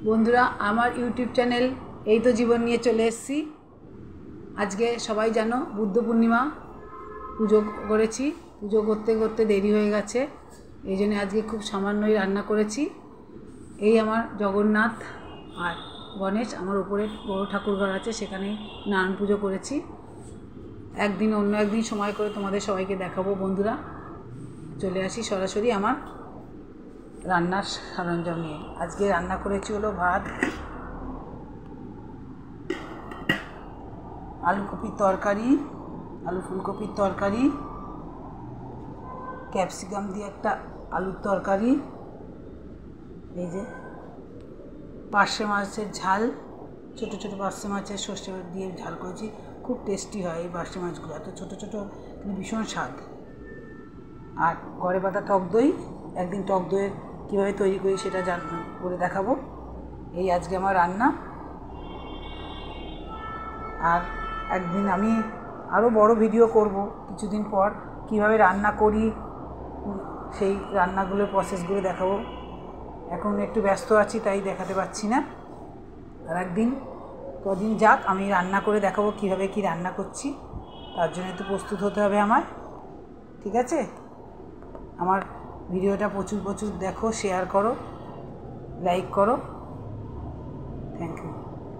বন্ধুরা আমার YouTube channel এই তো জীবন নিয়ে চলে এসেছি। আজকে সবাই জানো বুদ্ধ পূর্ণিমা, পুজো করেছি। পুজো করতে করতে দেরি হয়ে গেছে, এই জন্য আজকে খুব সামান্যই রান্না করেছি। এই আমার জগন্নাথ আর গণেশ, আমার উপরে বড় ঠাকুরঘর আছে, সেখানে নারায়ণ পুজো করেছি। একদিন অন্য একদিন সময় করে তোমাদের সবাইকে দেখাবো। বন্ধুরা চলে আসি সরাসরি আমার রান্নার সরঞ্জাম নিয়ে। আজকে রান্না করেছি হলো ভাত, আলু কপির তরকারি, আলু ফুলকপির তরকারি, ক্যাপসিকাম দিয়ে একটা আলুর তরকারি, এই যে পার্শে মাছের ঝাল, ছোটো ছোটো পার্শে মাছের সর্ষে দিয়ে ঝাল করেছি। খুব টেস্টি হয় এই পার্শে মাছগুলো, এত ছোটো ছোটো কিন্তু ভীষণ স্বাদ। আর ঘরে পাতা টক দই, একদিন টক দইয়ের কীভাবে তৈরি করি সেটা করে দেখাবো। এই আজকে আমার রান্না। আর একদিন আমি আরও বড় ভিডিও করব কিছুদিন পর, কিভাবে রান্না করি সেই রান্নাগুলোর প্রসেসগুলো দেখাবো। এখন একটু ব্যস্ত আছি তাই দেখাতে পারছি না। আর একদিন কদিন যাক, আমি রান্না করে দেখাবো কিভাবে কি রান্না করছি। তার জন্য একটু প্রস্তুত হতে হবে আমার, ঠিক আছে? আমার ভিডিওটা প্রচুর দেখো, শেয়ার করো, লাইক করো।